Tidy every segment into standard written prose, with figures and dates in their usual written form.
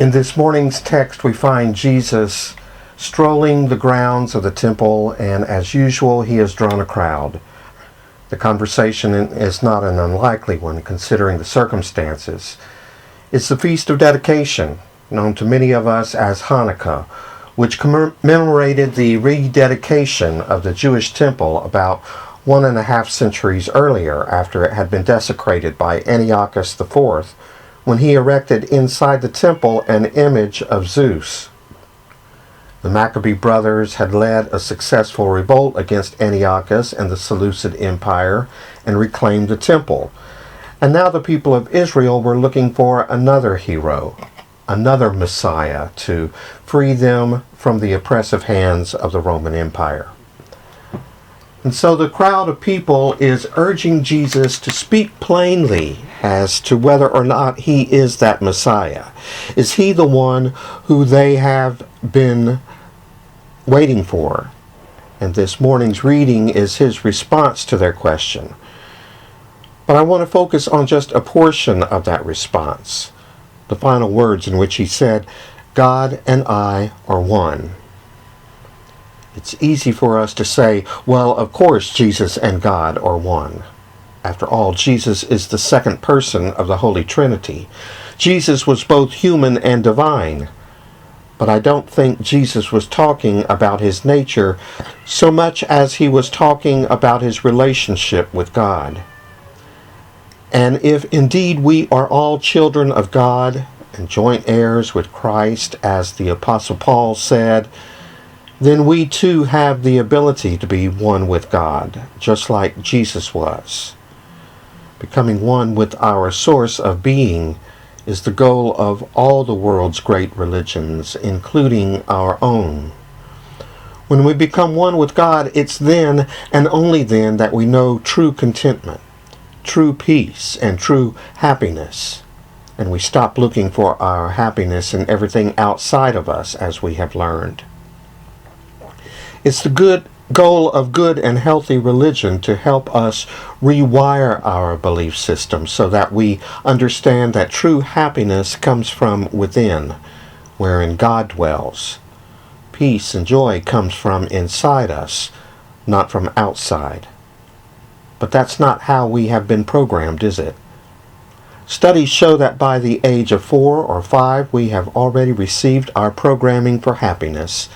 In this morning's text, we find Jesus strolling the grounds of the temple, and as usual, he has drawn a crowd. The conversation is not an unlikely one, considering the circumstances. It's the Feast of Dedication, known to many of us as Hanukkah, which commemorated the rededication of the Jewish temple about 1.5 centuries earlier, after it had been desecrated by Antiochus IV, when he erected inside the temple an image of Zeus. The Maccabee brothers had led a successful revolt against Antiochus and the Seleucid Empire and reclaimed the temple. And now the people of Israel were looking for another hero, another Messiah, to free them from the oppressive hands of the Roman Empire. And so the crowd of people is urging Jesus to speak plainly as to whether or not he is that Messiah. Is he the one who they have been waiting for? And this morning's reading is his response to their question. But I want to focus on just a portion of that response, the final words in which he said, "God and I are one." It's easy for us to say, well, of course Jesus and God are one. After all, Jesus is the second person of the Holy Trinity. Jesus was both human and divine. But I don't think Jesus was talking about his nature so much as he was talking about his relationship with God. And if indeed we are all children of God and joint heirs with Christ, as the Apostle Paul said, then we too have the ability to be one with God, just like Jesus was. Becoming one with our source of being is the goal of all the world's great religions, including our own. When we become one with God, it's then and only then that we know true contentment, true peace, and true happiness. And we stop looking for our happiness in everything outside of us, as we have learned. It's the good goal of good and healthy religion to help us rewire our belief system so that we understand that true happiness comes from within, wherein God dwells. Peace and joy comes from inside us, not from outside. But that's not how we have been programmed, is it? Studies show that by the age of 4 or 5, we have already received our programming for happiness.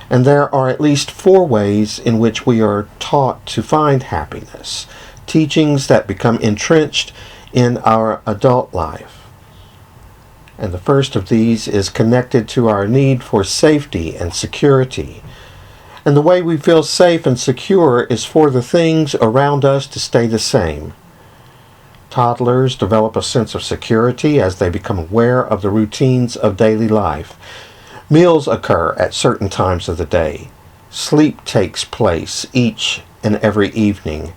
And there are at least 4 ways in which we are taught to find happiness, teachings that become entrenched in our adult life. And the first of these is connected to our need for safety and security. And the way we feel safe and secure is for the things around us to stay the same. Toddlers develop a sense of security as they become aware of the routines of daily life. Meals occur at certain times of the day. Sleep takes place each and every evening,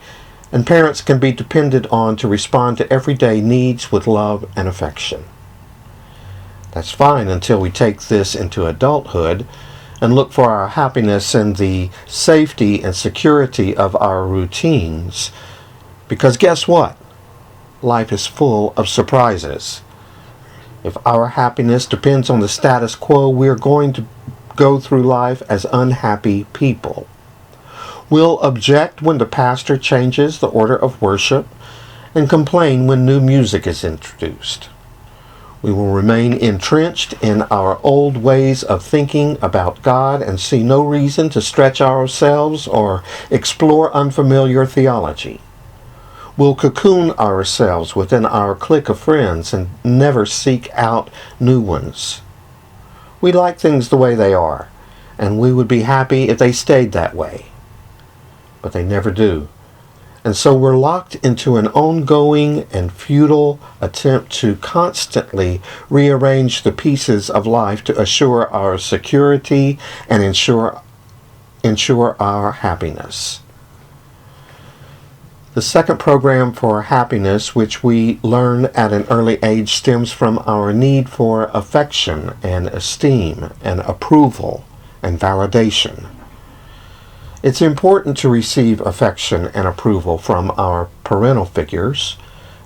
and parents can be depended on to respond to everyday needs with love and affection. That's fine until we take this into adulthood and look for our happiness in the safety and security of our routines, because guess what? Life is full of surprises. If our happiness depends on the status quo, we're going to go through life as unhappy people. We'll object when the pastor changes the order of worship and complain when new music is introduced. We will remain entrenched in our old ways of thinking about God and see no reason to stretch ourselves or explore unfamiliar theology. We'll cocoon ourselves within our clique of friends and never seek out new ones. We like things the way they are, and we would be happy if they stayed that way. But they never do. And so we're locked into an ongoing and futile attempt to constantly rearrange the pieces of life to assure our security and ensure our happiness. The second program for happiness, which we learn at an early age, stems from our need for affection and esteem and approval and validation. It's important to receive affection and approval from our parental figures.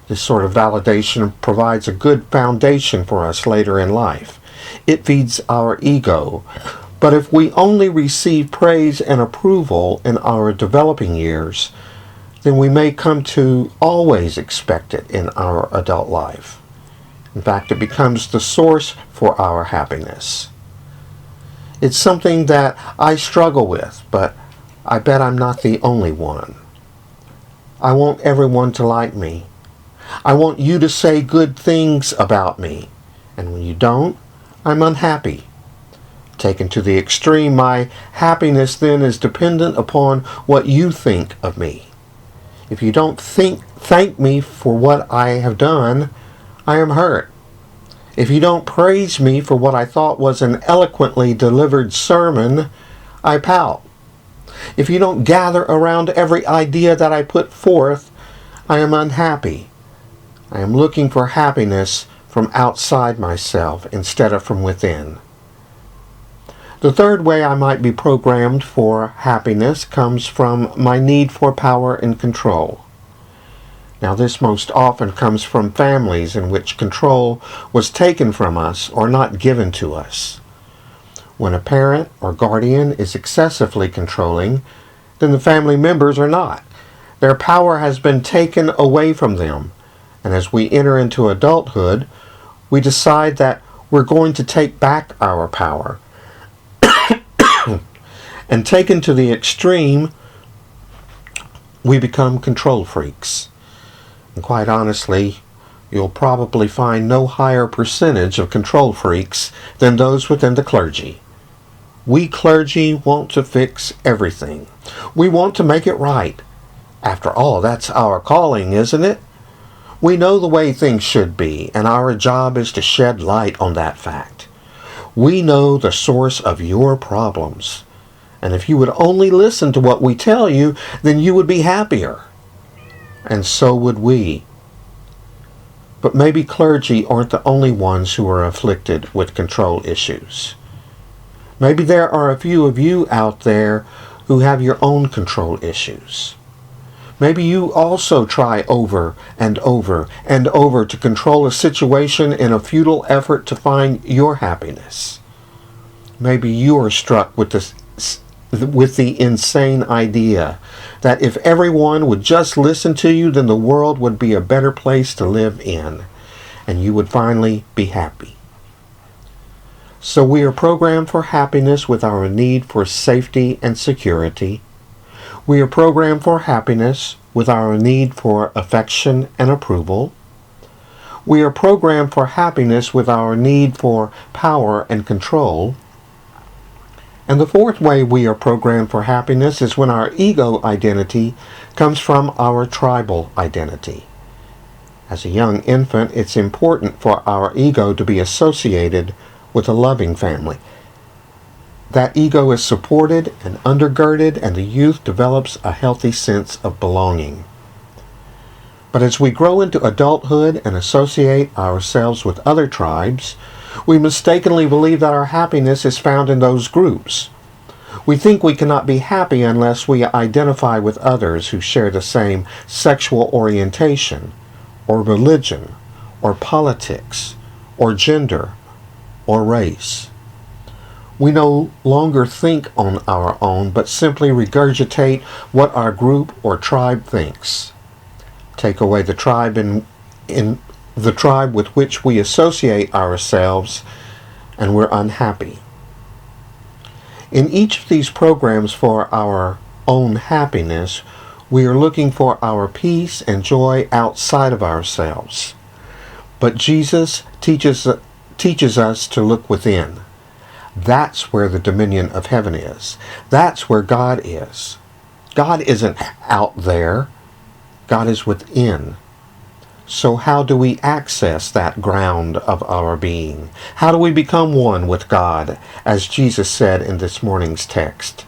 This sort of validation provides a good foundation for us later in life. It feeds our ego. But if we only receive praise and approval in our developing years, then we may come to always expect it in our adult life. In fact, it becomes the source for our happiness. It's something that I struggle with, but I bet I'm not the only one. I want everyone to like me. I want you to say good things about me. And when you don't, I'm unhappy. Taken to the extreme, my happiness then is dependent upon what you think of me. If you don't thank me for what I have done, I am hurt. If you don't praise me for what I thought was an eloquently delivered sermon, I pout. If you don't gather around every idea that I put forth, I am unhappy. I am looking for happiness from outside myself instead of from within. The third way I might be programmed for happiness comes from my need for power and control. Now, this most often comes from families in which control was taken from us or not given to us. When a parent or guardian is excessively controlling, then the family members are not. Their power has been taken away from them, and as we enter into adulthood, we decide that we're going to take back our power. And taken to the extreme, we become control freaks. And quite honestly, you'll probably find no higher percentage of control freaks than those within the clergy. We clergy want to fix everything. We want to make it right. After all, that's our calling, isn't it? We know the way things should be, and our job is to shed light on that fact. We know the source of your problems. And if you would only listen to what we tell you, then you would be happier. And so would we. But maybe clergy aren't the only ones who are afflicted with control issues. Maybe there are a few of you out there who have your own control issues. Maybe you also try over and over and over to control a situation in a futile effort to find your happiness. Maybe you are struck with the insane idea that if everyone would just listen to you, then the world would be a better place to live in, and you would finally be happy. So we are programmed for happiness with our need for safety and security. We are programmed for happiness with our need for affection and approval. We are programmed for happiness with our need for power and control. And the fourth way we are programmed for happiness is when our ego identity comes from our tribal identity. As a young infant, it's important for our ego to be associated with a loving family. That ego is supported and undergirded, and the youth develops a healthy sense of belonging. But as we grow into adulthood and associate ourselves with other tribes, we mistakenly believe that our happiness is found in those groups. We think we cannot be happy unless we identify with others who share the same sexual orientation, or religion, or politics, or gender, or race. We no longer think on our own, but simply regurgitate what our group or tribe thinks. Take away the tribe in the tribe with which we associate ourselves, and we're unhappy. In each of these programs for our own happiness, we are looking for our peace and joy outside of ourselves. But Jesus teaches us to look within. That's where the dominion of heaven is. That's where God is. God isn't out there. God is within. So how do we access that ground of our being? How do we become one with God, as Jesus said in this morning's text?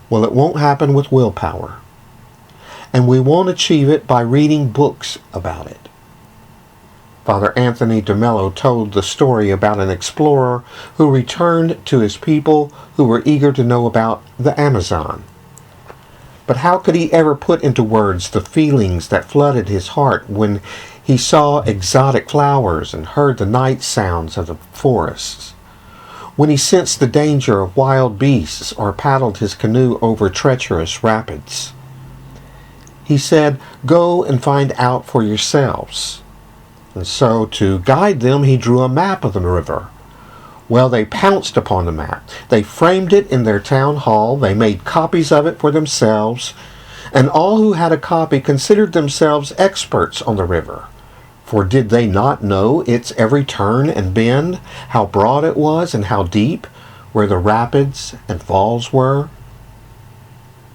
Well, it won't happen with willpower. And we won't achieve it by reading books about it. Father Anthony DeMello told the story about an explorer who returned to his people who were eager to know about the Amazon. But how could he ever put into words the feelings that flooded his heart when He saw exotic flowers and heard the night sounds of the forests. When he sensed the danger of wild beasts or paddled his canoe over treacherous rapids, he said, "Go and find out for yourselves." And so, to guide them, he drew a map of the river. Well, they pounced upon the map. They framed it in their town hall. They made copies of it for themselves. And all who had a copy considered themselves experts on the river. For did they not know its every turn and bend, how broad it was and how deep, where the rapids and falls were?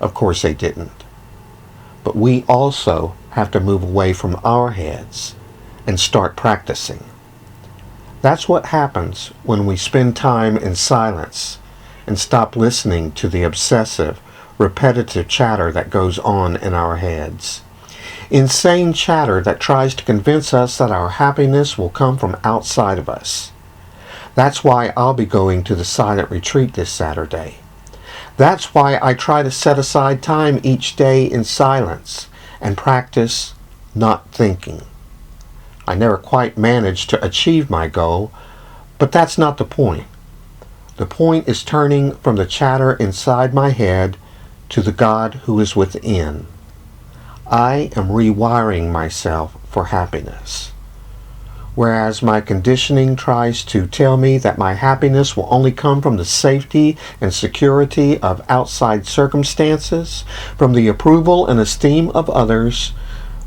Of course they didn't. But we also have to move away from our heads and start practicing. That's what happens when we spend time in silence and stop listening to the obsessive, repetitive chatter that goes on in our heads. Insane chatter that tries to convince us that our happiness will come from outside of us. That's why I'll be going to the silent retreat this Saturday. That's why I try to set aside time each day in silence and practice not thinking. I never quite managed to achieve my goal, but that's not the point. The point is turning from the chatter inside my head to the God who is within. I am rewiring myself for happiness. Whereas my conditioning tries to tell me that my happiness will only come from the safety and security of outside circumstances, from the approval and esteem of others,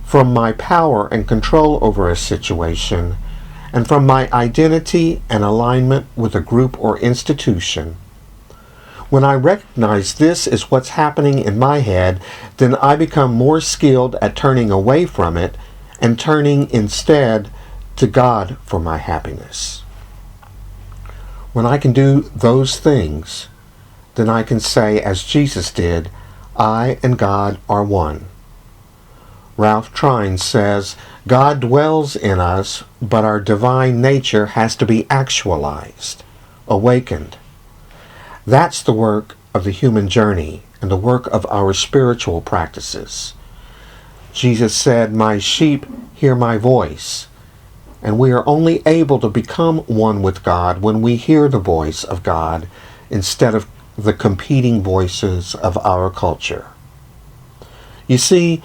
from my power and control over a situation, and from my identity and alignment with a group or institution. When I recognize this is what's happening in my head, then I become more skilled at turning away from it and turning instead to God for my happiness. When I can do those things, then I can say, as Jesus did, I and God are one. Ralph Trine says, God dwells in us, but our divine nature has to be actualized, awakened. That's the work of the human journey and the work of our spiritual practices. Jesus said, "My sheep hear my voice." And we are only able to become one with God when we hear the voice of God instead of the competing voices of our culture. You see,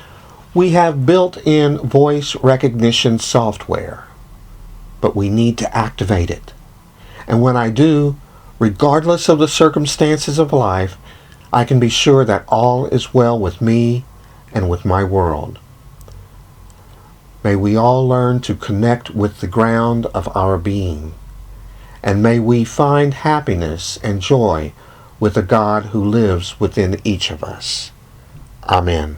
we have built-in voice recognition software, but we need to activate it. And when I do, regardless of the circumstances of life, I can be sure that all is well with me and with my world. May we all learn to connect with the ground of our being, and may we find happiness and joy with the God who lives within each of us. Amen.